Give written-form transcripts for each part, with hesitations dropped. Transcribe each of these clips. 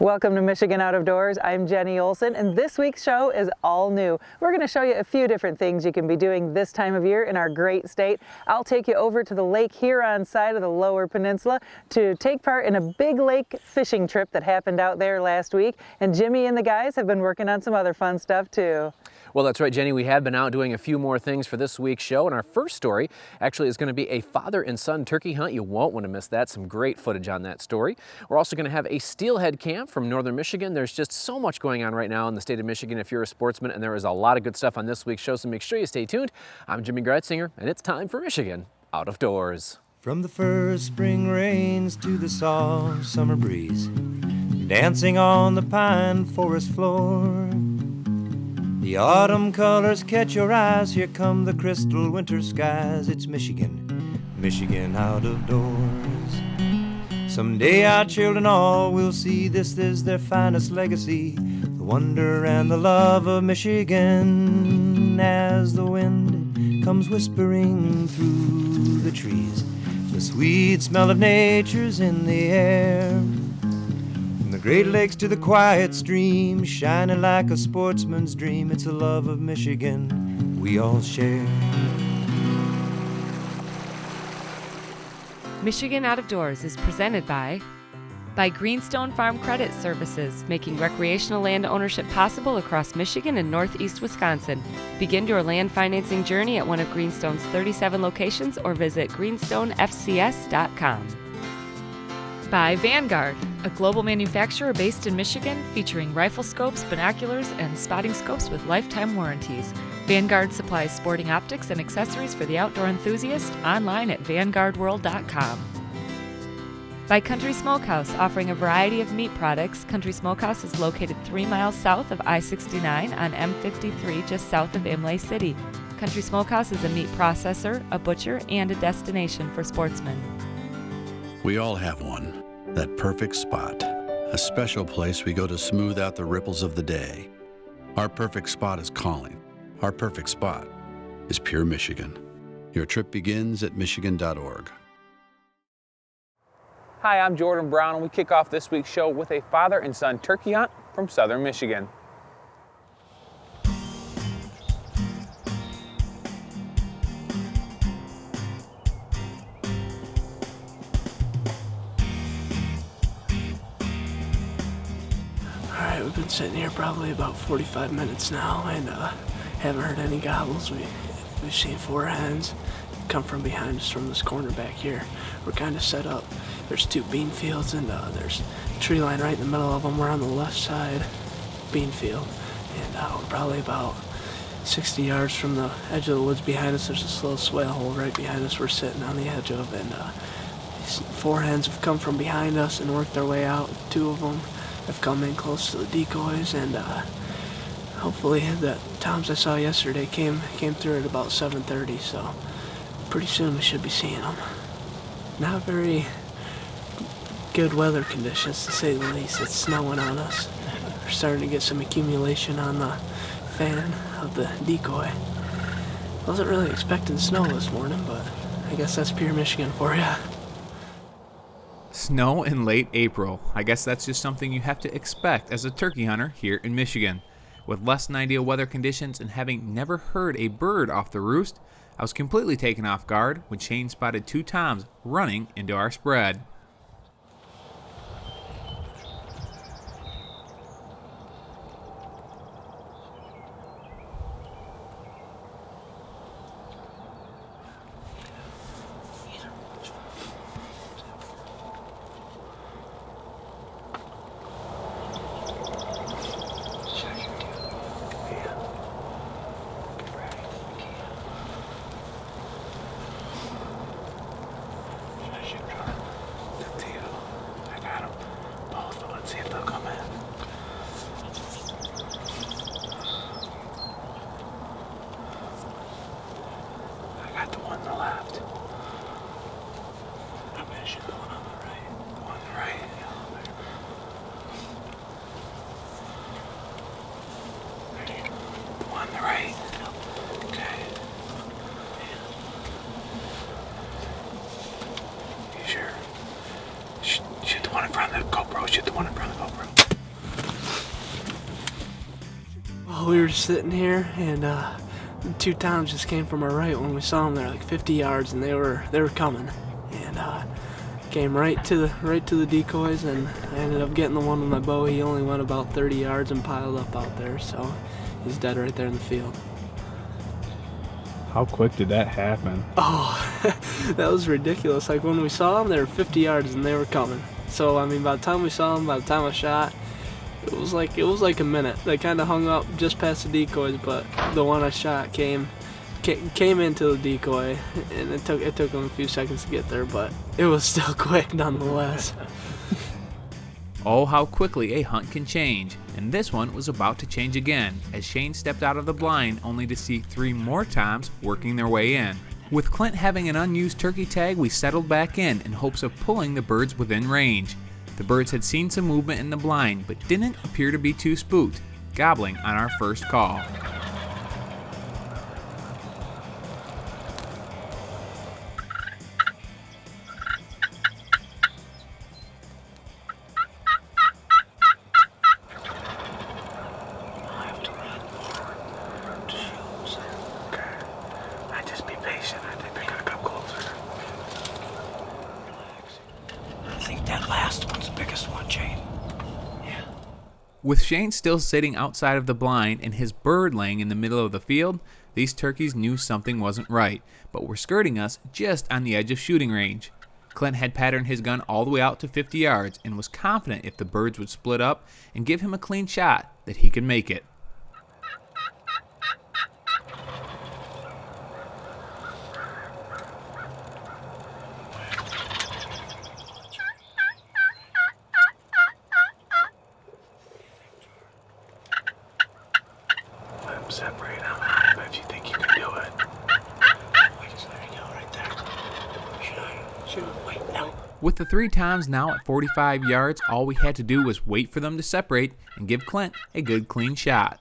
Welcome to Michigan Out of Doors. I'm Jenny Olson, and this week's show is all new. We're going to show you a few different things you can be doing this time of year in our great state. I'll take you over to the Lake Huron side of the Lower Peninsula to take part in a big lake fishing trip that happened out there last week. And Jimmy and the guys have been working on some other fun stuff too. Well, that's right, Jenny. We have been out doing a few more things for this week's show, and our first story actually is going to be a father and son turkey hunt. You won't want to miss that. Some great footage on that story. We're also going to have a Steelhead Camp from northern Michigan. There's just so much going on right now in the state of Michigan if you're a sportsman, and there is a lot of good stuff on this week's show, so make sure you stay tuned. I'm Jimmy Gratzinger, and it's time for Michigan Out of Doors. From the first spring rains to the soft summer breeze, dancing on the pine forest floor, the autumn colors catch your eyes. Here come the crystal winter skies. It's Michigan, Michigan out of doors. Someday our children all will see this is their finest legacy, the wonder and the love of Michigan. As the wind comes whispering through the trees, the sweet smell of nature's in the air. From the Great Lakes to the quiet stream, shining like a sportsman's dream, it's the love of Michigan we all share. Michigan Out of Doors is presented by Greenstone Farm Credit Services, making recreational land ownership possible across Michigan and northeast Wisconsin. Begin your land financing journey at one of Greenstone's 37 locations or visit greenstonefcs.com. By Vanguard, a global manufacturer based in Michigan featuring rifle scopes, binoculars, and spotting scopes with lifetime warranties. Vanguard supplies sporting optics and accessories for the outdoor enthusiast, online at vanguardworld.com. By Country Smokehouse, offering a variety of meat products. Country Smokehouse is located 3 miles south of I-69 on M53, just south of Imlay City. Country Smokehouse is a meat processor, a butcher, and a destination for sportsmen. We all have one. That perfect spot, a special place we go to smooth out the ripples of the day. Our perfect spot is calling. Our perfect spot is Pure Michigan. Your trip begins at michigan.org. Hi, I'm Jordan Brown, and we kick off this week's show with a father and son turkey hunt from southern Michigan. We've been sitting here probably about 45 minutes now and haven't heard any gobbles. We've seen 4 hens come from behind us from this corner back here. We're kind of set up. There's 2 bean fields and there's a tree line right in the middle of them. We're on the left side bean field, and we're probably about 60 yards from the edge of the woods behind us. There's a slow swale hole right behind us we're sitting on the edge of, and these 4 hens have come from behind us and worked their way out. 2 of them have come in close to the decoys, and hopefully the times I saw yesterday came through at about 7:30, so pretty soon we should be seeing them. Not very good weather conditions, to say the least. It's snowing on us. We're starting to get some accumulation on the fan of the decoy. Wasn't really expecting snow this morning, but I guess that's Pure Michigan for you. Snow in late April. I guess that's just something you have to expect as a turkey hunter here in Michigan. With less than ideal weather conditions and having never heard a bird off the roost, I was completely taken off guard when Shane spotted 2 toms running into our spread. Shoot the one in front of the GoPro. we were sitting here, and two toms just came from our right when we saw them. They're like 50 yards, and they were coming, and came right to the decoys, and I ended up getting the one with my bow. He only went about 30 yards and piled up out there, so he's dead right there in the field. How quick did that happen? Oh, that was ridiculous. Like when we saw them, they were 50 yards and they were coming. So I mean, by the time we saw them, by the time I shot, it was like a minute. They kind of hung up just past the decoys, but the one I shot came into the decoy, and it took them a few seconds to get there, but it was still quick nonetheless. Oh, how quickly a hunt can change, and this one was about to change again as Shane stepped out of the blind only to see 3 more toms working their way in. With Clint having an unused turkey tag, we settled back in hopes of pulling the birds within range. The birds had seen some movement in the blind but didn't appear to be too spooked, gobbling on our first call. With Shane still sitting outside of the blind and his bird laying in the middle of the field, these turkeys knew something wasn't right, but were skirting us just on the edge of shooting range. Clint had patterned his gun all the way out to 50 yards and was confident if the birds would split up and give him a clean shot that he could make it. Separate them out if you think you can do it. Wait, just let me go right there. Should I? Wait, no. With the 3 toms now at 45 yards, all we had to do was wait for them to separate and give Clint a good clean shot.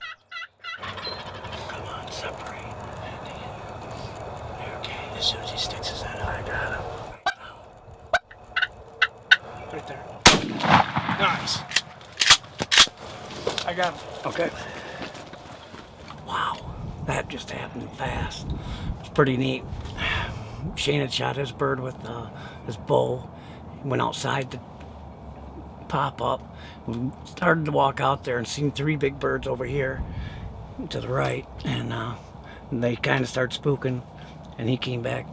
Come on, separate. Okay, as soon as he sticks his head out, I got him. Right there. Nice. I got him. Okay. Wow, that just happened fast. It's pretty neat. Shane had shot his bird with his bow. He went outside to pop up. We started to walk out there and seen 3 big birds over here to the right, and they kind of started spooking. And he came back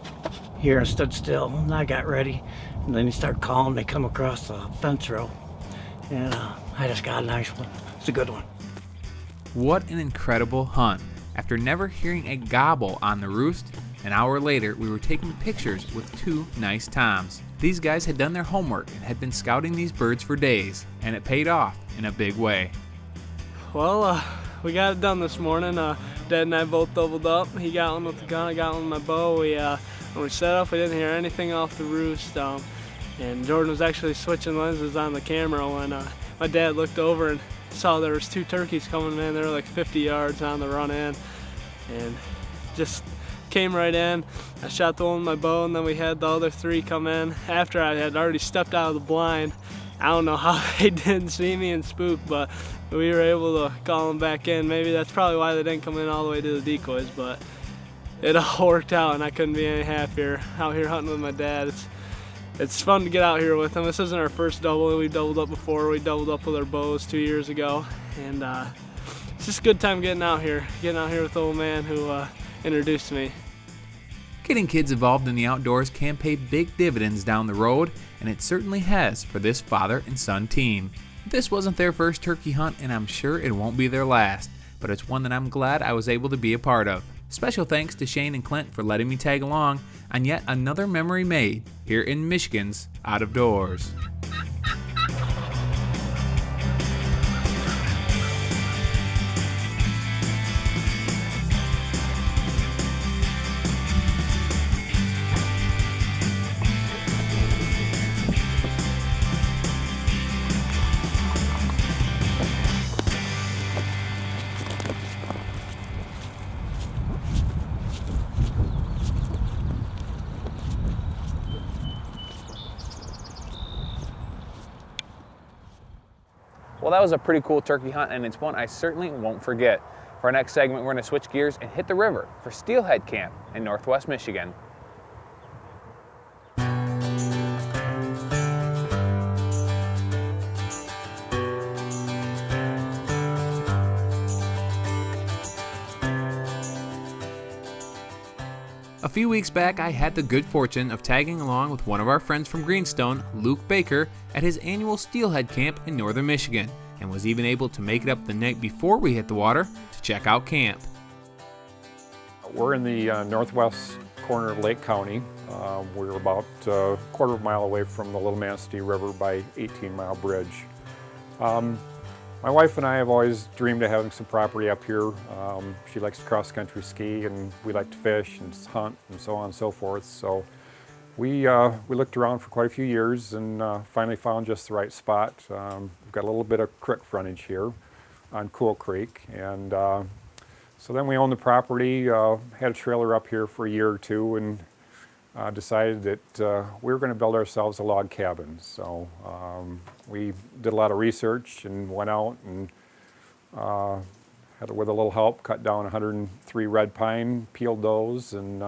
here and stood still. And I got ready, and then he started calling. They come across the fence row, and I just got a nice one. It's a good one. What an incredible hunt. After never hearing a gobble on the roost, an hour later we were taking pictures with 2 nice toms. These guys had done their homework and had been scouting these birds for days, and it paid off in a big way. Well, we got it done this morning. Dad and I both doubled up. He got one with the gun, I got one with my bow. When we set up, we didn't hear anything off the roost, and Jordan was actually switching lenses on the camera when my dad looked over and saw there was 2 turkeys coming in. They were like 50 yards on the run in, and just came right in. I shot the one with my bow, and then we had the other 3 come in after I had already stepped out of the blind. I don't know how they didn't see me and spook, but we were able to call them back in. Maybe that's probably why they didn't come in all the way to the decoys, but it all worked out, and I couldn't be any happier out here hunting with my dad. It's fun to get out here with him. This isn't our first double. We've doubled up before. We doubled up with our bows 2 years ago, and it's just a good time getting out here with the old man who introduced me. Getting kids involved in the outdoors can pay big dividends down the road, and it certainly has for this father and son team. This wasn't their first turkey hunt, and I'm sure it won't be their last, but it's one that I'm glad I was able to be a part of. Special thanks to Shane and Clint for letting me tag along on yet another memory made here in Michigan's Out of Doors. Well, that was a pretty cool turkey hunt, and it's one I certainly won't forget. For our next segment, we're going to switch gears and hit the river for Steelhead Camp in Northwest Michigan. A few weeks back, I had the good fortune of tagging along with one of our friends from Greenstone, Luke Baker, at his annual Steelhead Camp in northern Michigan, and was even able to make it up the night before we hit the water to check out camp. We're in the northwest corner of Lake County. We're about a quarter of a mile away from the Little Manistee River by 18-mile bridge. My wife and I have always dreamed of having some property up here. She likes to cross-country ski, and we like to fish and hunt and so on and so forth. So we looked around for quite a few years and finally found just the right spot. We've got a little bit of creek frontage here on Cool Creek, and so then we owned the property, had a trailer up here for a year or two, and decided that we were going to build ourselves a log cabin. So we did a lot of research and went out and had, with a little help, cut down 103 red pine, peeled those, and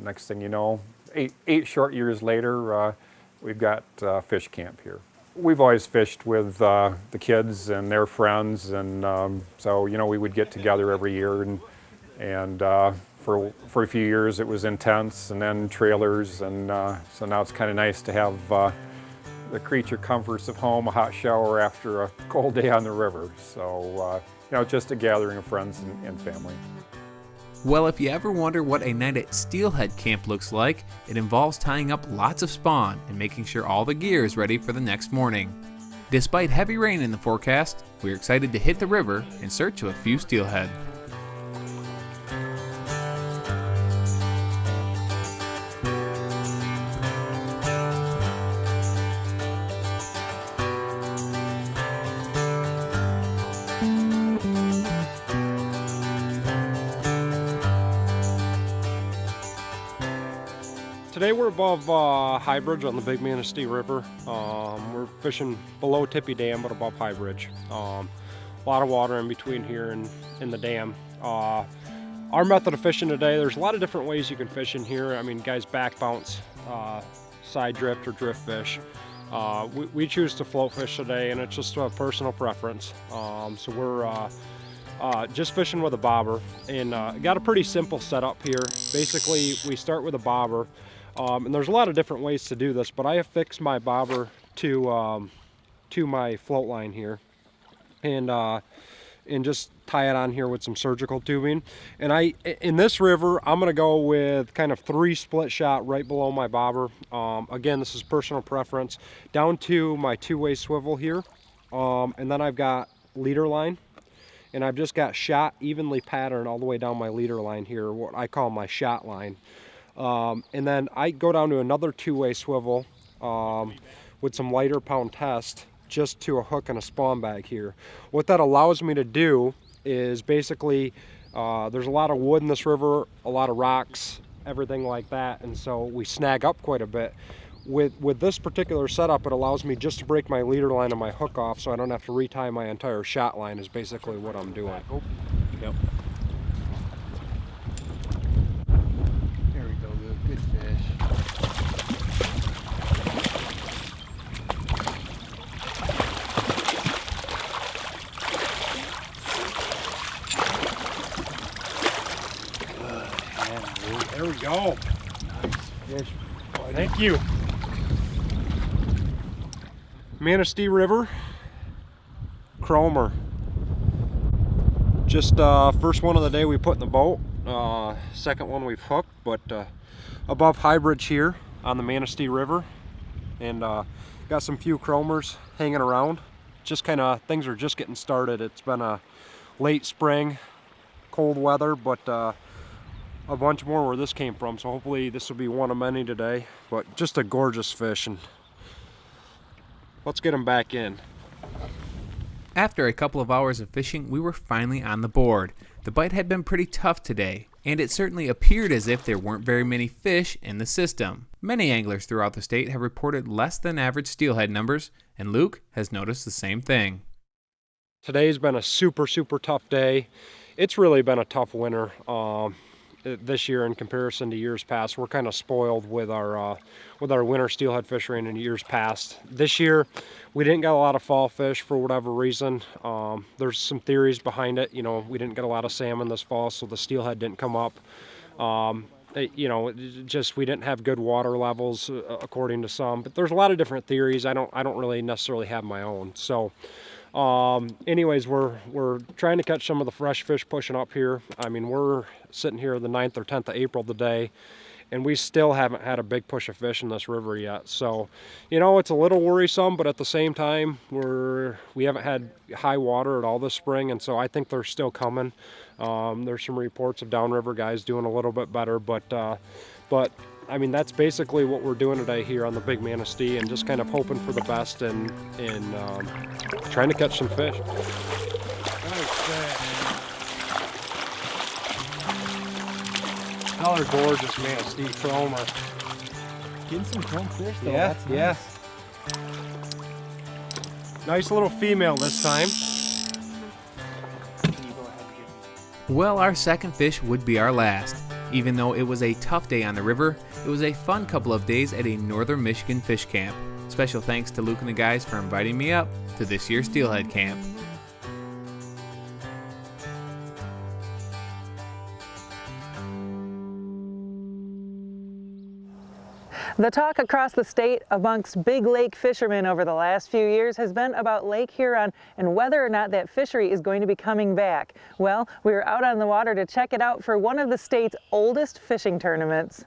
next thing you know, eight short years later, we've got fish camp here. We've always fished with the kids and their friends, and so we would get together every year, and for a few years it was intense, and then trailers, and so now it's kind of nice to have the creature comforts of home, a hot shower after a cold day on the river. So just a gathering of friends and family. Well, if you ever wonder what a night at Steelhead Camp looks like, it involves tying up lots of spawn and making sure all the gear is ready for the next morning. Despite heavy rain in the forecast, we're excited to hit the river in search of a few steelhead. Today we're above High Bridge on the Big Manistee River. We're fishing below Tippy Dam but above High Bridge. A lot of water in between here and in the dam. Our method of fishing today, there's a lot of different ways you can fish in here. I mean, guys back bounce, side drift or drift fish. We choose to float fish today, and it's just a personal preference. So we're just fishing with a bobber, and got a pretty simple setup here. Basically, we start with a bobber, and there's a lot of different ways to do this, but I have fixed my bobber to my float line here, and just tie it on here with some surgical tubing. And in this river, I'm gonna go with kind of 3 split shot right below my bobber. Again, this is personal preference. Down to my 2-way swivel here, and then I've got leader line. And I've just got shot evenly patterned all the way down my leader line here, what I call my shot line. And then I go down to another 2-way swivel with some lighter pound test just to a hook and a spawn bag here. What that allows me to do is basically, there's a lot of wood in this river, a lot of rocks, everything like that, and so we snag up quite a bit. With this particular setup, it allows me just to break my leader line and my hook off, so I don't have to retie my entire shot line, is basically what I'm doing. Oh, yep. There we go, good fish. Good. There we go. Nice fish. Thank you. Manistee River, Cromer. Just first one of the day we put in the boat. Second one we've hooked, but above High Bridge here on the Manistee River, and got some few Cromers hanging around. Just kind of, things are just getting started. It's been a late spring, cold weather, but a bunch more where this came from, so hopefully this will be one of many today. But just a gorgeous fish, and let's get them back in. After a couple of hours of fishing, we were finally on the board. The bite had been pretty tough today, and it certainly appeared as if there weren't very many fish in the system. Many anglers throughout the state have reported less than average steelhead numbers, and Luke has noticed the same thing. Today's been a super tough day. it's really been a tough winter this year in comparison to years past. We're kind of spoiled with our winter steelhead fishing in years past. This year, we didn't get a lot of fall fish for whatever reason. There's some theories behind it. You know, we didn't get a lot of salmon this fall, so the steelhead didn't come up. You know, just we didn't have good water levels according to some. But there's a lot of different theories. I don't really necessarily have my own. So, anyways, we're trying to catch some of the fresh fish pushing up here. I mean, we're sitting here the 9th or 10th of April today, and we still haven't had a big push of fish in this river yet. So, you know, it's a little worrisome, but at the same time, we haven't had high water at all this spring, and so I think they're still coming. There's some reports of downriver guys doing a little bit better, but I mean, that's basically what we're doing today here on the Big Manistee, and just kind of hoping for the best and trying to catch some fish. Another gorgeous Manistee chromer. Getting some chrome fish though. Yeah, That's yeah. Nice little female this time. Well, our second fish would be our last. Even though it was a tough day on the river, it was a fun couple of days at a northern Michigan fish camp. Special thanks to Luke and the guys for inviting me up to this year's Steelhead Camp. The talk across the state amongst big lake fishermen over the last few years has been about Lake Huron and whether or not that fishery is going to be coming back. Well, we were out on the water to check it out for one of the state's oldest fishing tournaments.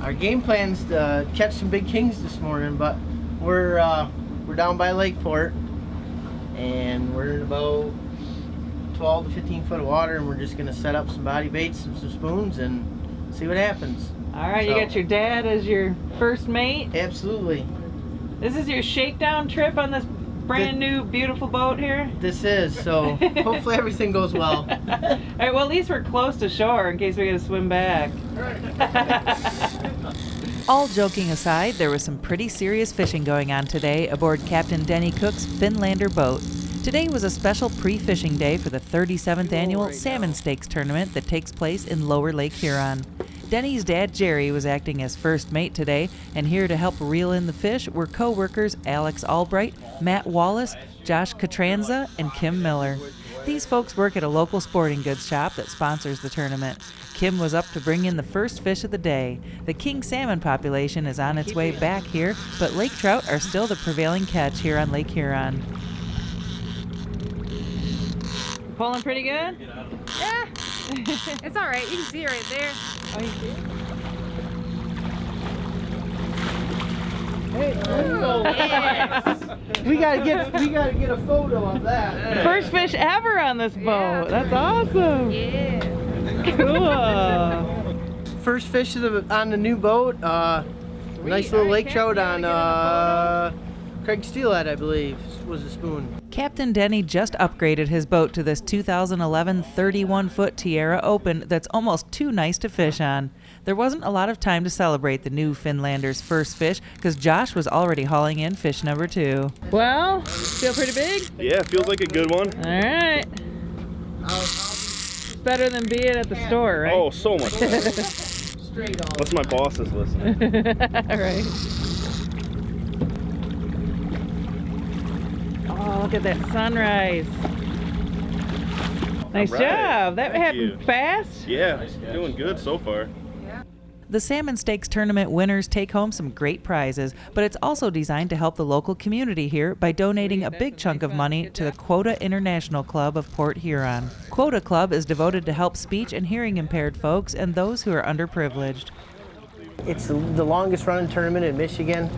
Our game plan's to catch some big kings this morning, but we're down by Lakeport, and we're in about 12 to 15 foot of water, and we're just gonna set up some body baits and some spoons and see what happens. All right, so, you got your dad as your first mate? Absolutely. This is your shakedown trip on this brand new beautiful boat here? This is, so hopefully everything goes well. All right, well at least we're close to shore in case we gotta swim back. All joking aside, there was some pretty serious fishing going on today aboard Captain Denny Cook's Finlander boat. Today was a special pre-fishing day for the 37th annual Salmon Stakes tournament that takes place in Lower Lake Huron. Denny's dad, Jerry, was acting as first mate today, and here to help reel in the fish were co-workers Alex Albright, Matt Wallace, Josh Catranza, and Kim Miller. These folks work at a local sporting goods shop that sponsors the tournament. Kim was up to bring in the first fish of the day. The king salmon population is on its way back here, but lake trout are still the prevailing catch here on Lake Huron. Pulling pretty good? Yeah. It's all right. You can see it right there. Oh, you see it? Hey, yes. we gotta get a photo of that. First fish ever on this boat. That's awesome. Yeah. Cool. First fish on the new boat. Nice little lake trout on Craig Steelhead, I believe, was the spoon. Captain Denny just upgraded his boat to this 2011 31-foot Tierra Open that's almost too nice to fish on. There wasn't a lot of time to celebrate the new Finlander's first fish because Josh was already hauling in fish number 2. Well, feel pretty big? Yeah, feels like a good one. All right. It's better than being at the store, right? Oh, so much better. Unless my boss is listening. All right. Oh, look at that sunrise. Nice job. That happened fast? Yeah, doing good so far. The Salmon Stakes tournament winners take home some great prizes, but it's also designed to help the local community here by donating a big chunk of money to the Quota International Club of Port Huron. Quota Club is devoted to help speech and hearing impaired folks and those who are underprivileged. It's the longest running tournament in Michigan,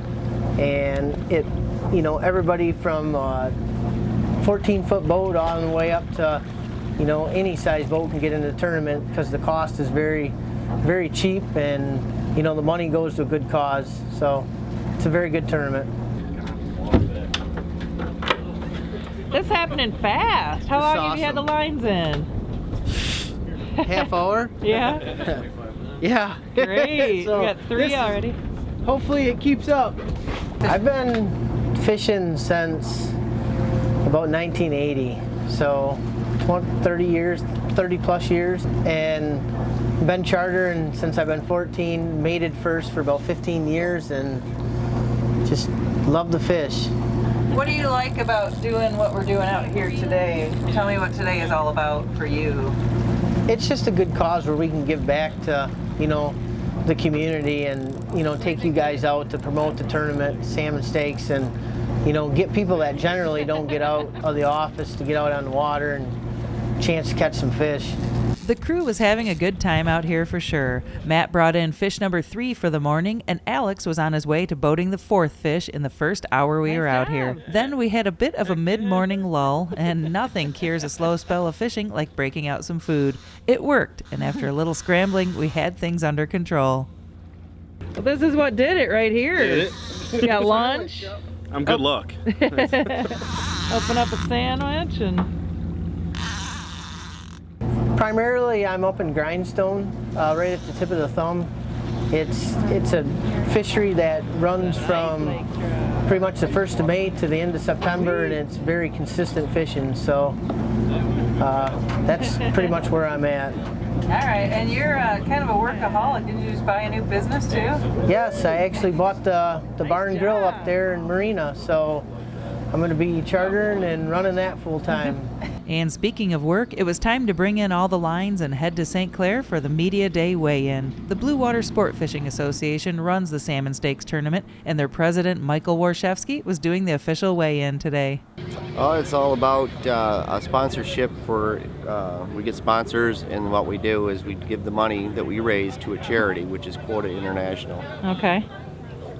and it, you know, everybody from 14-foot boat all the way up to, you know, any size boat can get in the tournament because the cost is very cheap, and you know, the money goes to a good cause. So it's a very good tournament. This happening fast. How long have you had the lines in? Half hour? Yeah. Yeah. Great. So we got 3 already. Hopefully it keeps up. I've been fishing since about 1980, so 30 plus years, and been chartering since I've been 14, mated first for about 15 years, and just love the fish. What do you like about doing what we're doing out here today? Tell me what today is all about for you. It's just a good cause where we can give back to, you know, the community, and, you know, take you guys out to promote the tournament, salmon steaks, and, you know, get people that generally don't get out of the office to get out on the water and chance to catch some fish. The crew was having a good time out here for sure. Matt brought in fish number 3 for the morning, and Alex was on his way to boating the 4th fish in the first hour we were out here. Then we had a bit of a mid-morning lull, and nothing cures a slow spell of fishing like breaking out some food. It worked, and after a little scrambling, we had things under control. Well, this is what did it right here. Did it? We got lunch. I'm good luck. Open up a sandwich and... Primarily, I'm up in Grindstone, right at the tip of the thumb. It's a fishery that runs from pretty much the 1st of May to the end of September, and it's very consistent fishing. So that's pretty much where I'm at. All right, and you're kind of a workaholic. Didn't you just buy a new business too? Yes, I actually bought the bar and grill up there in Marina, so I'm going to be chartering and running that full time. And speaking of work, it was time to bring in all the lines and head to St. Clair for the Media Day weigh-in. The Blue Water Sport Fishing Association runs the Salmon Stakes tournament, and their president, Michael Warshevsky, was doing the official weigh-in today. Oh, it's all about a sponsorship for, we get sponsors, and what we do is we give the money that we raise to a charity, which is Quota International. Okay.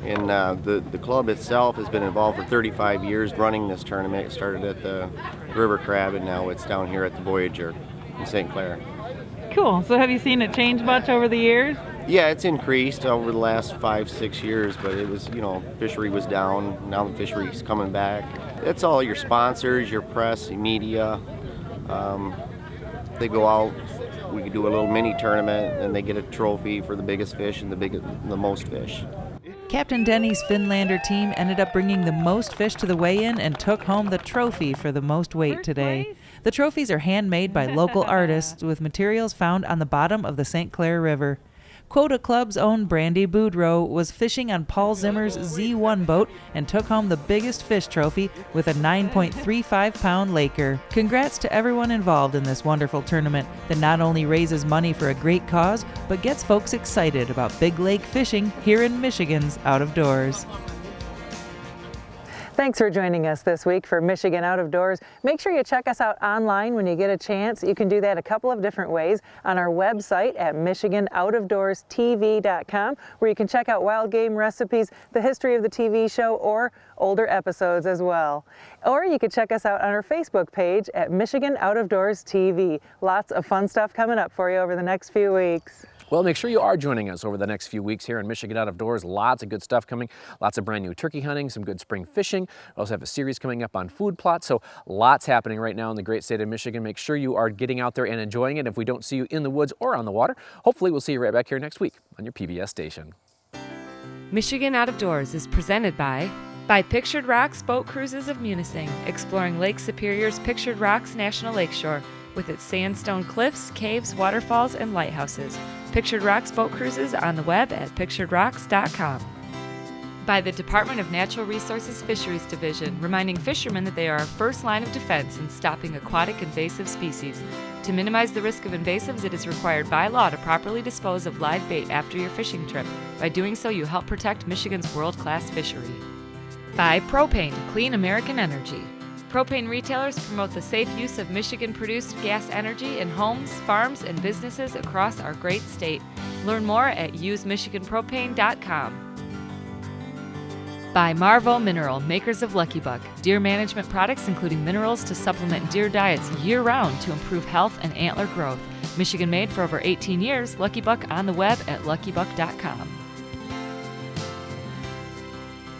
And the club itself has been involved for 35 years running this tournament. It started at the River Crab, and now it's down here at the Voyager in St. Clair. Cool. So have you seen it change much over the years? Yeah, it's increased over the last 5-6 years, but it was, you know, fishery was down. Now the fishery's coming back. It's all your sponsors, your press, your media. They go out. We do a little mini tournament, and they get a trophy for the biggest fish and the most fish. Captain Denny's Finlander team ended up bringing the most fish to the weigh-in and took home the trophy for the most weight today. The trophies are handmade by local artists with materials found on the bottom of the St. Clair River. Quota Club's own Brandy Boudreau was fishing on Paul Zimmer's Z1 boat and took home the biggest fish trophy with a 9.35-pound Laker. Congrats to everyone involved in this wonderful tournament that not only raises money for a great cause, but gets folks excited about big lake fishing here in Michigan's Out of Doors. Thanks for joining us this week for Michigan Out of Doors. Make sure you check us out online when you get a chance. You can do that a couple of different ways on our website at MichiganOutofDoorsTV.com, where you can check out wild game recipes, the history of the TV show, or older episodes as well. Or you can check us out on our Facebook page at Michigan Out of Doors TV. Lots of fun stuff coming up for you over the next few weeks. Well, make sure you are joining us over the next few weeks here in Michigan Out of Doors. Lots of good stuff coming, lots of brand new turkey hunting, some good spring fishing. We also have a series coming up on food plots, so lots happening right now in the great state of Michigan. Make sure you are getting out there and enjoying it. If we don't see you in the woods or on the water, hopefully we'll see you right back here next week on your PBS station. Michigan Out of Doors is presented by Pictured Rocks Boat Cruises of Munising, exploring Lake Superior's Pictured Rocks National Lakeshore with its sandstone cliffs, caves, waterfalls, and lighthouses. Pictured Rocks Boat Cruises on the web at picturedrocks.com. By the Department of Natural Resources Fisheries Division, reminding fishermen that they are our first line of defense in stopping aquatic invasive species. To minimize the risk of invasives, it is required by law to properly dispose of live bait after your fishing trip. By doing so, you help protect Michigan's world-class fishery. By Propane, Clean American Energy. Propane retailers promote the safe use of Michigan-produced gas energy in homes, farms, and businesses across our great state. Learn more at usemichiganpropane.com. By Marvo Mineral, makers of Lucky Buck, deer management products including minerals to supplement deer diets year-round to improve health and antler growth. Michigan-made for over 18 years, Lucky Buck on the web at luckybuck.com.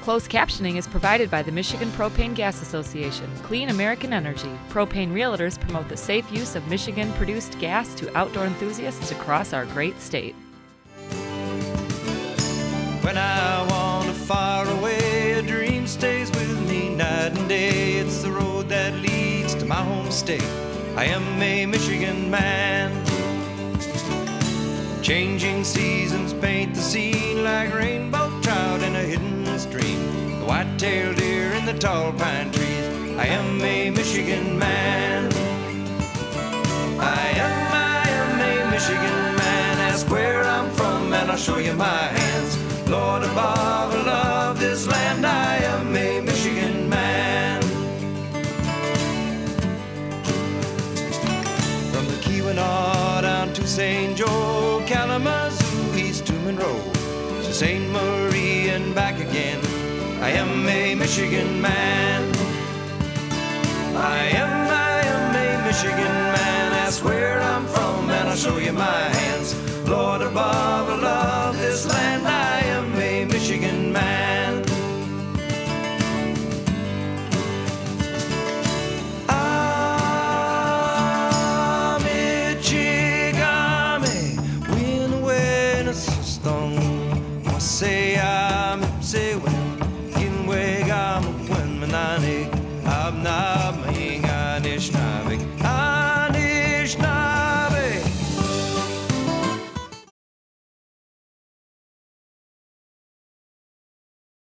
Closed captioning is provided by the Michigan Propane Gas Association, Clean American Energy. Propane Realtors promote the safe use of Michigan-produced gas to outdoor enthusiasts across our great state. When I wander far away, a dream stays with me night and day. It's the road that leads to my home state. I am a Michigan man. Changing seasons paint the scene like rainbow trout in a hidden stream. The white-tailed deer in the tall pine trees. I am a Michigan man. I am a Michigan man. Ask where I'm from and I'll show you my hands. Lord above, I love this land. I am a Michigan man. From the Keweenaw down to St. Joe, Kalamazoo, east to Monroe, to St. Marie and back again. I am a Michigan man. I am a Michigan man. Ask where I'm from and I'll show you my hands. Lord above, I love this land. I am a Michigan man. Say I'm say when in way I'm when manani